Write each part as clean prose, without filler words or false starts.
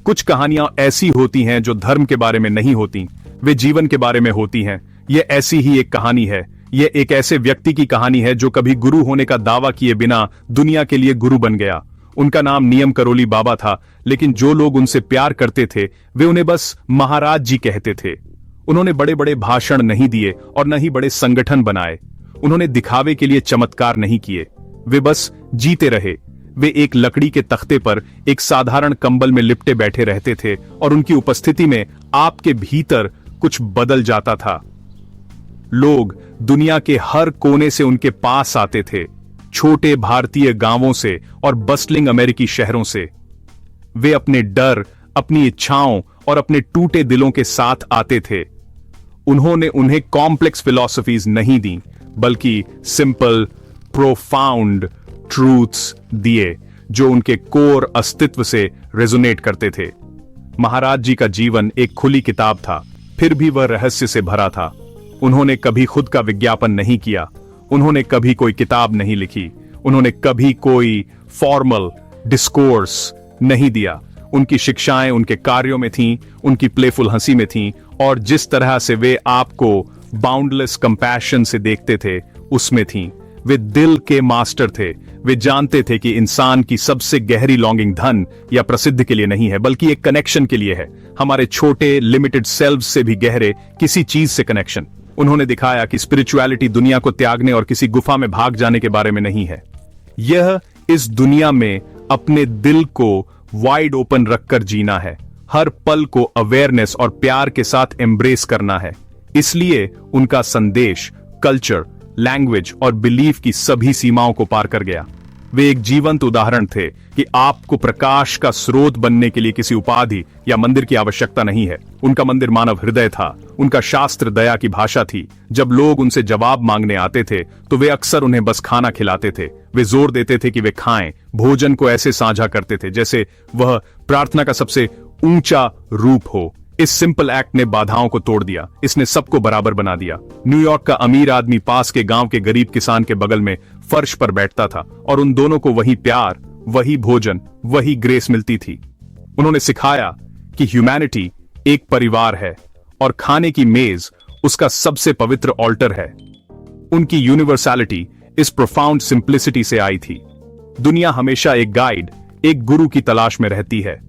कुछ कहानियां ऐसी होती हैं जो धर्म के बारे में नहीं होती, वे जीवन के बारे में होती हैं। यह ऐसी ही एक कहानी है। यह एक ऐसे व्यक्ति की कहानी है जो कभी गुरु होने का दावा किए बिना दुनिया के लिए गुरु बन गया। उनका नाम नियम करोली बाबा था, लेकिन जो लोग उनसे प्यार करते थे वे उन्हें बस महाराज जी कहते थे। उन्होंने बड़े बड़े भाषण नहीं दिए और न ही बड़े संगठन बनाए। उन्होंने दिखावे के लिए चमत्कार नहीं किए, वे बस जीते रहे। वे एक लकड़ी के तख्ते पर एक साधारण कंबल में लिपटे बैठे रहते थे और उनकी उपस्थिति में आपके भीतर कुछ बदल जाता था। लोग दुनिया के हर कोने से उनके पास आते थे, छोटे भारतीय गांवों से और बस्टलिंग अमेरिकी शहरों से। वे अपने डर, अपनी इच्छाओं और अपने टूटे दिलों के साथ आते थे। उन्होंने उन्हें कॉम्प्लेक्स फिलॉसफीज नहीं दी, बल्कि सिंपल, प्रोफाउंड ट्रूथ्स दिए जो उनके कोर अस्तित्व से रेजोनेट करते थे। महाराज जी का जीवन एक खुली किताब था, फिर भी वह रहस्य से भरा था। उन्होंने कभी खुद का विज्ञापन नहीं किया, उन्होंने कभी कोई किताब नहीं लिखी, उन्होंने कभी कोई फॉर्मल डिस्कोर्स नहीं दिया। उनकी शिक्षाएं उनके कार्यों में थीं, उनकी प्लेफुल हंसी में थीं, और जिस तरह से वे आपको बाउंडलेस कंपैशन से देखते थे उसमें थीं। वे दिल के मास्टर थे। वे जानते थे कि इंसान की सबसे गहरी लॉन्गिंग धन या प्रसिद्धि के लिए नहीं है, बल्कि एक कनेक्शन के लिए है, हमारे छोटे लिमिटेड सेल्फ से भी गहरे किसी चीज से कनेक्शन। उन्होंने दिखाया कि स्पिरिचुअलिटी दुनिया को त्यागने और किसी गुफा में भाग जाने के बारे में नहीं है। यह इस दुनिया में अपने दिल को वाइड ओपन रखकर जीना है, हर पल को अवेयरनेस और प्यार के साथ एम्ब्रेस करना है। इसलिए उनका संदेश कल्चर, लैंग्वेज और बिलीफ की सभी सीमाओं को पार कर गया। वे एक जीवंत उदाहरण थे कि आपको प्रकाश का स्रोत बनने के लिए किसी उपाधि या मंदिर की आवश्यकता नहीं है। उनका मंदिर मानव हृदय था, उनका शास्त्र दया की भाषा थी। जब लोग उनसे जवाब मांगने आते थे तो वे अक्सर उन्हें बस खाना खिलाते थे। वे जोर देते थे कि वे खाएं, भोजन को ऐसे साझा करते थे जैसे वह प्रार्थना का सबसे ऊंचा रूप हो। इस सिंपल एक्ट ने बाधाओं को तोड़ दिया, इसने सबको बराबर बना दिया। न्यूयॉर्क का अमीर आदमी पास के गांव के गरीब किसान के बगल में फर्श पर बैठता था और उन दोनों को वही प्यार, वही भोजन, वही ग्रेस मिलती थी। उन्होंने सिखाया कि ह्यूमैनिटी एक परिवार है और खाने की मेज उसका सबसे पवित्र ऑल्टर है। उनकी यूनिवर्सैलिटी इस प्रोफाउंड सिंप्लिसिटी से आई थी। दुनिया हमेशा एक गाइड, एक गुरु की तलाश में रहती है।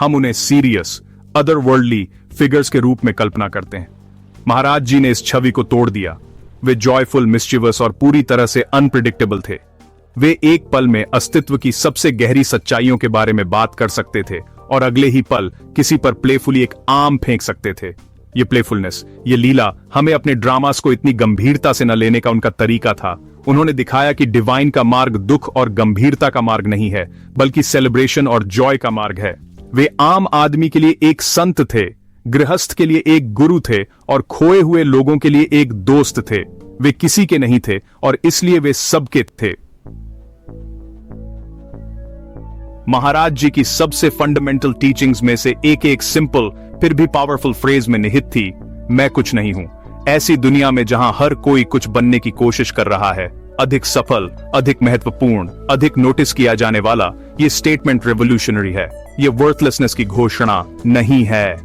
हम उन्हें सीरियस, अदर वर्ल्डली फिगर्स के रूप में कल्पना करते हैं। महाराज जी ने इस छवि को तोड़ दिया। वे जॉयफुल, मिस्चिवस और पूरी तरह से अनप्रिडिक्टेबल थे। वे एक पल में अस्तित्व की सबसे गहरी सच्चाइयों के बारे में बात कर सकते थे और अगले ही पल किसी पर प्लेफुली एक आम फेंक सकते थे। ये प्लेफुलनेस, ये लीला हमें अपने ड्रामास को इतनी गंभीरता से न लेने का उनका तरीका था। उन्होंने दिखाया कि डिवाइन का मार्ग दुख और गंभीरता का मार्ग नहीं है, बल्कि सेलिब्रेशन और जॉय का मार्ग है। वे आम आदमी के लिए एक संत थे, गृहस्थ के लिए एक गुरु थे और खोए हुए लोगों के लिए एक दोस्त थे। वे किसी के नहीं थे और इसलिए वे सबके थे। महाराज जी की सबसे फंडामेंटल टीचिंग्स में से एक सिंपल फिर भी पावरफुल फ्रेज में निहित थी, मैं कुछ नहीं हूं। ऐसी दुनिया में जहां हर कोई कुछ बनने की कोशिश कर रहा है, अधिक सफल, अधिक महत्वपूर्ण, अधिक नोटिस किया जाने वाला, ये स्टेटमेंट रेवोल्यूशनरी है। ये वर्थलेसनेस की घोषणा नहीं है,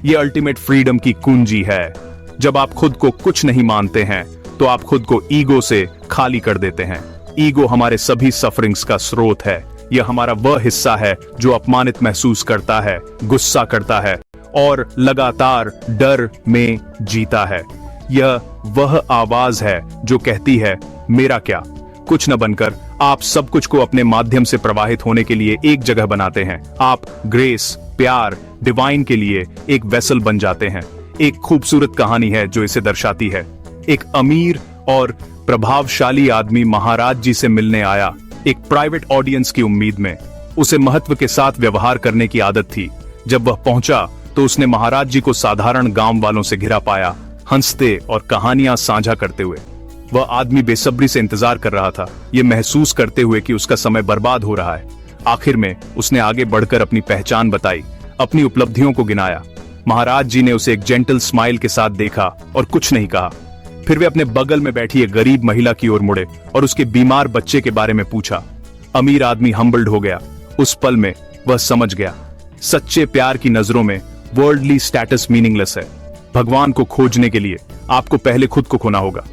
ये अल्टीमेट फ्रीडम की कुंजी है। जब आप खुद को कुछ नहीं मानते हैं तो आप खुद को ईगो से खाली कर देते हैं। ईगो हमारे सभी सफरिंग्स का स्रोत है। यह हमारा वह हिस्सा है जो अपमानित महसूस करता है, गुस्सा करता है और लगातार डर में जीता है। यह वह आवाज है जो कहती है, मेरा क्या? कुछ न बनकर आप सब कुछ को अपने माध्यम से प्रवाहित होने के लिए एक जगह बनाते हैं। आप ग्रेस, प्यार, डिवाइन के लिए एक वेसल बन जाते हैं। एक खूबसूरत कहानी है जो इसे दर्शाती है। एक अमीर और प्रभावशाली आदमी महाराज जी से मिलने आया, एक प्राइवेट ऑडियंस की उम्मीद में। उसे महत्व के साथ व्यवहार करने की आदत थी। जब वह पहुंचा तो उसने महाराज जी को साधारण गांव वालों से घिरा पाया, हंसते और कहानियां साझा करते हुए। वह आदमी बेसब्री से इंतजार कर रहा था, ये महसूस करते हुए कि उसका समय बर्बाद हो रहा है। आखिर में उसने आगे बढ़कर अपनी पहचान बताई, अपनी उपलब्धियों को गिनाया। महाराज जी ने उसे एक जेंटल स्माइल के साथ देखा और कुछ नहीं कहा। फिर वे अपने बगल में बैठी एक गरीब महिला की ओर मुड़े और उसके बीमार बच्चे के बारे में पूछा। अमीर आदमी हम्बल्ड हो गया। उस पल में वह समझ गया, सच्चे प्यार की नजरों में वर्ल्डली स्टेटस मीनिंगलेस है। भगवान को खोजने के लिए आपको पहले खुद को खोना होगा।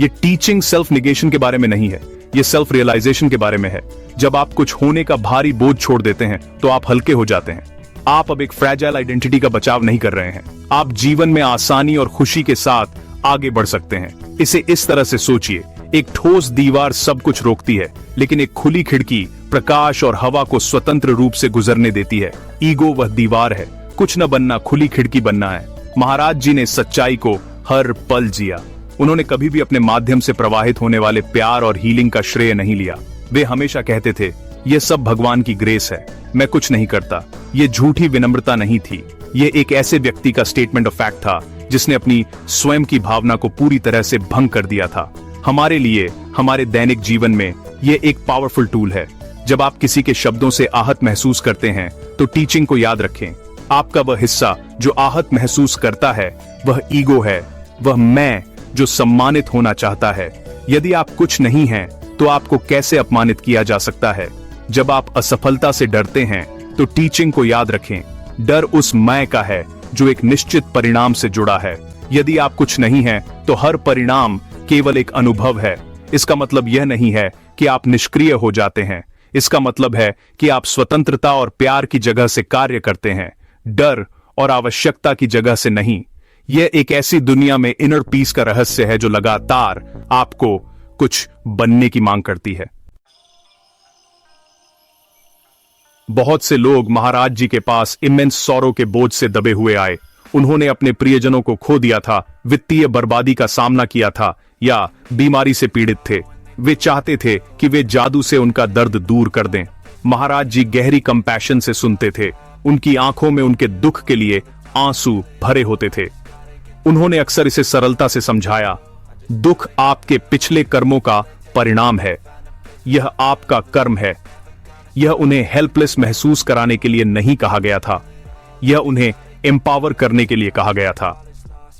ये टीचिंग सेल्फ निगेशन के बारे में नहीं है, ये सेल्फ रियलाइजेशन के बारे में है। जब आप कुछ होने का भारी बोझ छोड़ देते हैं तो आप हल्के हो जाते हैं। आप अब एक फ्रैजाइल आइडेंटिटी का बचाव नहीं कर रहे हैं, आप जीवन में आसानी और खुशी के साथ आगे बढ़ सकते हैं। इसे इस तरह से सोचिए, एक ठोस दीवार सब कुछ रोकती है, लेकिन एक खुली खिड़की प्रकाश और हवा को स्वतंत्र रूप से गुजरने देती है। ईगो वह दीवार है, कुछ न बनना, खुली खिड़की बनना है। महाराज जी ने सच्चाई को हर पल जिया। उन्होंने कभी भी अपने माध्यम से प्रवाहित होने वाले प्यार और हीलिंग का श्रेय नहीं लिया। वे हमेशा कहते थे, यह सब भगवान की ग्रेस है, मैं कुछ नहीं करता। ये झूठी विनम्रता नहीं थी, ये एक ऐसे व्यक्ति का स्टेटमेंट ऑफ फैक्ट था जिसने अपनी स्वयं की भावना को पूरी तरह से भंग कर दिया था। हमारे लिए हमारे दैनिक जीवन में ये एक पावरफुल टूल है। जब आप किसी के शब्दों से आहत महसूस करते हैं तो टीचिंग को याद रखें। आपका वह हिस्सा जो आहत महसूस करता है वह ईगो है, वह मैं जो सम्मानित होना चाहता है। यदि आप कुछ नहीं हैं तो आपको कैसे अपमानित किया जा सकता है? जब आप असफलता से डरते हैं तो टीचिंग को याद रखें। डर उस मैं का है जो एक निश्चित परिणाम से जुड़ा है। यदि आप कुछ नहीं हैं तो हर परिणाम केवल एक अनुभव है। इसका मतलब यह नहीं है कि आप निष्क्रिय हो जाते हैं, इसका मतलब है कि आप स्वतंत्रता और प्यार की जगह से कार्य करते हैं, डर और आवश्यकता की जगह से नहीं। यह एक ऐसी दुनिया में इनर पीस का रहस्य है जो लगातार आपको कुछ बनने की मांग करती है। बहुत से लोग महाराज जी के पास इमेंस सौरों के बोझ से दबे हुए आए। उन्होंने अपने प्रियजनों को खो दिया था, वित्तीय बर्बादी का सामना किया था या बीमारी से पीड़ित थे। वे चाहते थे कि वे जादू से उनका दर्द दूर कर दें। महाराज जी गहरी कंपैशन से सुनते थे। उनकी आंखों में उनके दुख के लिए आंसू भरे होते थे। उन्होंने अक्सर इसे सरलता से समझाया, दुख आपके पिछले कर्मों का परिणाम है, यह आपका कर्म है। यह उन्हें हेल्पलेस महसूस कराने के लिए नहीं कहा गया था, यह उन्हें एम्पावर करने के लिए कहा गया था।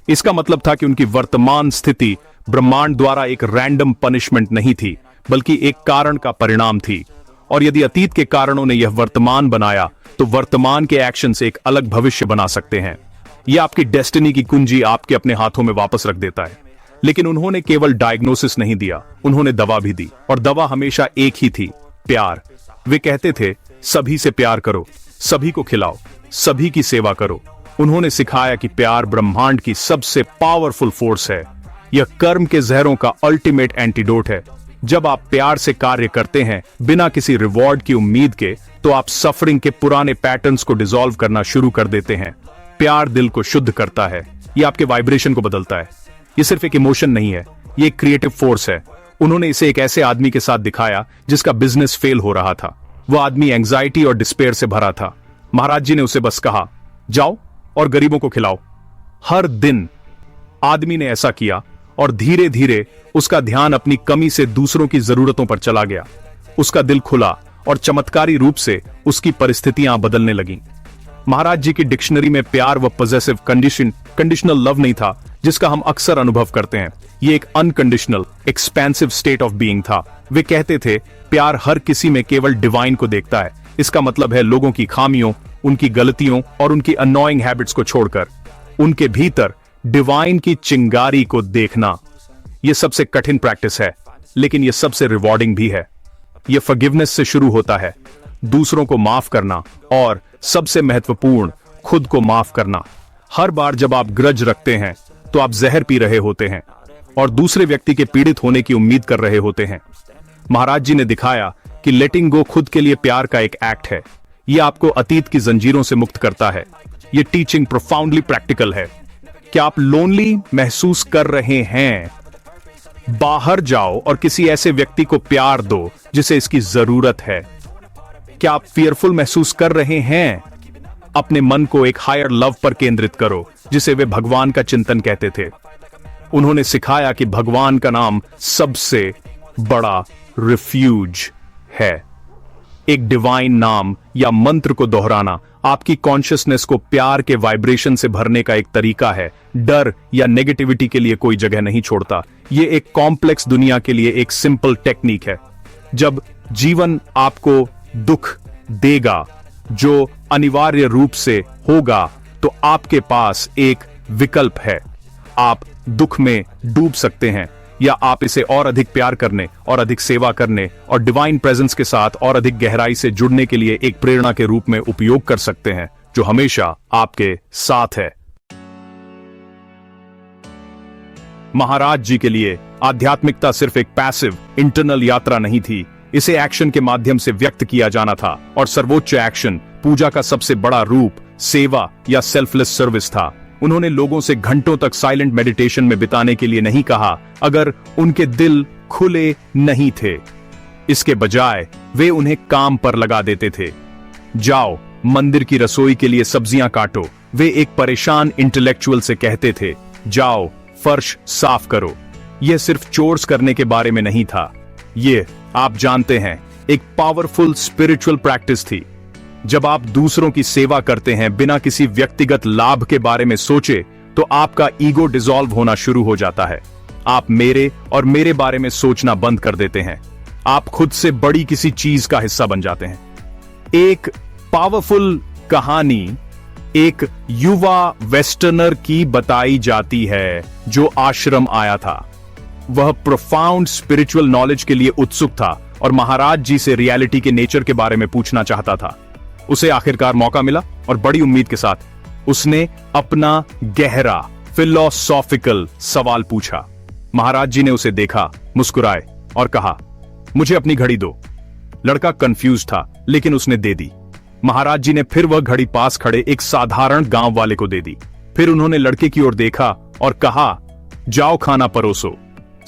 इसका मतलब था कि उनकी वर्तमान स्थिति ब्रह्मांड द्वारा एक रैंडम पनिशमेंट नहीं थी, बल्कि एक कारण का परिणाम थी। और यदि अतीत के कारणों ने यह वर्तमान बनाया तो वर्तमान के एक्शन से एक अलग भविष्य बना सकते हैं। यह आपकी डेस्टिनी की कुंजी आपके अपने हाथों में वापस रख देता है। लेकिन उन्होंने केवल डायग्नोसिस नहीं दिया, उन्होंने दवा भी दी, और दवा हमेशा एक ही थी, प्यार। वे कहते थे, सभी से प्यार करो, सभी को खिलाओ, सभी की सेवा करो। उन्होंने सिखाया कि प्यार ब्रह्मांड की सबसे पावरफुल फोर्स है। यह कर्म के जहरों का अल्टीमेट एंटीडोट है। जब आप प्यार से कार्य करते हैं बिना किसी रिवॉर्ड की उम्मीद के, तो आप सफरिंग के पुराने पैटर्न्स को डिसॉल्व करना शुरू कर देते हैं। प्यार दिल को शुद्ध करता है, यह आपके वाइब्रेशन को बदलता है। यह सिर्फ एक इमोशन नहीं है, यह एक क्रिएटिव फोर्स है। उन्होंने इसे एक ऐसे आदमी के साथ दिखाया जिसका बिजनेस फेल हो रहा था। वह आदमी एंजाइटी और डिस्पेयर से भरा था। महाराज जी ने उसे बस कहा, जाओ और गरीबों को खिलाओ हर दिन। आदमी ने ऐसा किया और धीरे धीरे उसका ध्यान अपनी कमी से दूसरों की जरूरतों पर चला गया। उसका दिल खुला और चमत्कारी रूप से उसकी परिस्थितियां बदलने लगीं। महाराज जी की डिक्शनरी में प्यार व पॉजेसिव कंडीशनल लव नहीं था जिसका हम अक्सर अनुभव करते हैं। ये एक unconditional expensive state of being था। वे कहते थे, प्यार हर किसी में केवल डिवाइन को देखता है। इसका मतलब है लोगों की खामियों, उनकी गलतियों और उनकी अननोइंग हैबिट्स को छोड़कर उनके भीतर डिवाइन की चिंगारी को देखना। यह सबसे कठिन प्रैक्टिस है, लेकिन यह सबसे रिवॉर्डिंग भी है। यह फॉरगिवनेस से शुरू होता है, दूसरों को माफ करना, और सबसे महत्वपूर्ण, खुद को माफ करना। हर बार जब आप ग्रज रखते हैं तो आप जहर पी रहे होते हैं और दूसरे व्यक्ति के पीड़ित होने की उम्मीद कर रहे होते हैं। महाराज जी ने दिखाया कि लेटिंग गो खुद के लिए प्यार का एक एक्ट है। यह आपको अतीत की जंजीरों से मुक्त करता है। यह टीचिंग प्रोफाउंडली प्रैक्टिकल है। क्या आप लोनली महसूस कर रहे हैं? बाहर जाओ और किसी ऐसे व्यक्ति को प्यार दो जिसे इसकी जरूरत है। क्या आप फियरफुल महसूस कर रहे हैं? अपने मन को एक हायर लव पर केंद्रित करो जिसे वे भगवान का चिंतन कहते थे। उन्होंने सिखाया कि भगवान का नाम सबसे बड़ा रिफ्यूज है। एक डिवाइन नाम या मंत्र को दोहराना आपकी कॉन्शियसनेस को प्यार के वाइब्रेशन से भरने का एक तरीका है। डर या नेगेटिविटी के लिए कोई जगह नहीं छोड़ता। यह एक कॉम्प्लेक्स दुनिया के लिए एक सिंपल टेक्निक है। जब जीवन आपको दुख देगा जो अनिवार्य रूप से होगा, तो आपके पास एक विकल्प है। आप दुख में डूब सकते हैं, या आप इसे और अधिक प्यार करने और अधिक सेवा करने और डिवाइन प्रेजेंस के साथ और अधिक गहराई से जुड़ने के लिए एक प्रेरणा के रूप में उपयोग कर सकते हैं, जो हमेशा आपके साथ है। महाराज जी के लिए आध्यात्मिकता सिर्फ एक पैसिव इंटरनल यात्रा नहीं थी, इसे एक्शन के माध्यम से व्यक्त किया जाना था, और सर्वोच्च एक्शन, पूजा का सबसे बड़ा रूप, सेवा या सेल्फलेस सर्विस था। उन्होंने लोगों से घंटों तक साइलेंट मेडिटेशन में बिताने के लिए नहीं कहा अगर उनके दिल खुले नहीं थे। इसके बजाय वे उन्हें काम पर लगा देते थे। जाओ मंदिर की रसोई के लिए सब्जियां काटो, वे एक परेशान इंटेलेक्चुअल से कहते थे। जाओ फर्श साफ करो। यह सिर्फ चोर्स करने के बारे में नहीं था, ये आप जानते हैं, एक पावरफुल स्पिरिचुअल प्रैक्टिस थी। जब आप दूसरों की सेवा करते हैं बिना किसी व्यक्तिगत लाभ के बारे में सोचे, तो आपका ईगो डिसॉल्व होना शुरू हो जाता है। आप मेरे और मेरे बारे में सोचना बंद कर देते हैं। आप खुद से बड़ी किसी चीज का हिस्सा बन जाते हैं। एक पावरफुल कहानी एक युवा वेस्टर्नर की बताई जाती है जो आश्रम आया था। वह प्रोफाउंड स्पिरिचुअल नॉलेज के लिए उत्सुक था और महाराज जी से रियलिटी के नेचर के बारे में पूछना चाहता था। उसे आखिरकार मौका मिला और बड़ी उम्मीद के साथ उसने अपना गहरा फिलोसॉफिकल सवाल पूछा। महाराज जी ने उसे देखा, मुस्कुराए और कहा, मुझे अपनी घड़ी दो। लड़का कंफ्यूज था, लेकिन उसने दे दी। महाराज जी ने फिर वह घड़ी पास खड़े एक साधारण गांव वाले को दे दी। फिर उन्होंने लड़के की ओर देखा और कहा, जाओ खाना परोसो।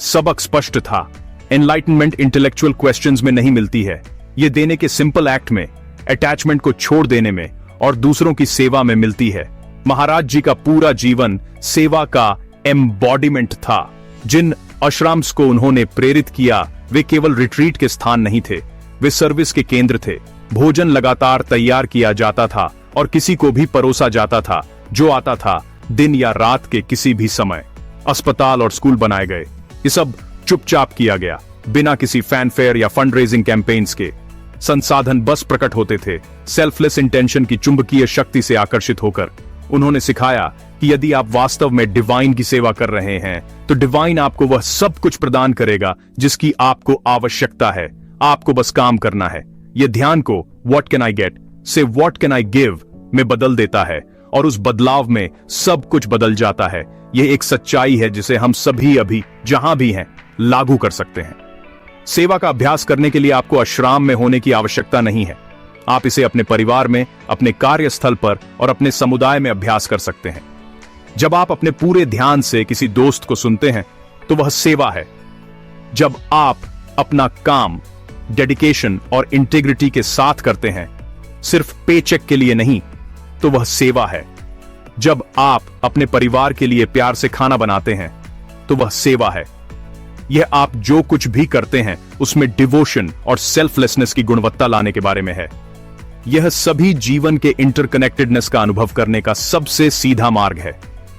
सबक स्पष्ट था, एनलाइटनमेंट इंटेलेक्चुअल क्वेश्चंस में नहीं मिलती है, यह देने के सिंपल एक्ट में, अटैचमेंट को छोड़ देने में और दूसरों की सेवा में मिलती है। महाराज जी का पूरा जीवन सेवा का एम्बॉडीमेंट था। जिन आश्रम्स को उन्होंने प्रेरित किया, वे केवल रिट्रीट के स्थान नहीं थे, वे सर्विस के केंद्र थे। भोजन लगातार तैयार किया जाता था और किसी को भी परोसा जाता था जो आता था, दिन या रात के किसी भी समय। अस्पताल और स्कूल बनाए गए, ये सब चुपचाप किया गया, बिना किसी फैनफेयर या फंड रेजिंग कैंपेन्स के। संसाधन बस प्रकट होते थे, सेल्फलेस इंटेंशन की चुंबकीय शक्ति से आकर्षित होकर। उन्होंने सिखाया कि यदि आप वास्तव में डिवाइन की सेवा कर रहे हैं, तो डिवाइन आपको वह सब कुछ प्रदान करेगा जिसकी आपको आवश्यकता है। आपको बस काम करना है। यह ध्यान को व्हाट कैन आई गेट से व्हाट कैन आई गिव में बदल देता है, और उस बदलाव में सब कुछ बदल जाता है। यह एक सच्चाई है जिसे हम सभी अभी जहां भी हैं लागू कर सकते हैं। सेवा का अभ्यास करने के लिए आपको आश्रम में होने की आवश्यकता नहीं है। आप इसे अपने परिवार में, अपने कार्यस्थल पर और अपने समुदाय में अभ्यास कर सकते हैं। जब आप अपने पूरे ध्यान से किसी दोस्त को सुनते हैं, तो वह सेवा है। जब आप अपना काम डेडिकेशन और इंटीग्रिटी के साथ करते हैं, सिर्फ पेचेक के लिए नहीं, तो वह सेवा है। जब आप अपने परिवार के लिए प्यार से खाना बनाते हैं, तो वह सेवा है। यह आप जो कुछ भी करते हैं उसमें डिवोशन और सेल्फलेसनेस की गुणवत्ता लाने के बारे में है। यह सभी जीवन के इंटरकनेक्टेडनेस का अनुभव करने का सबसे सीधा मार्ग है।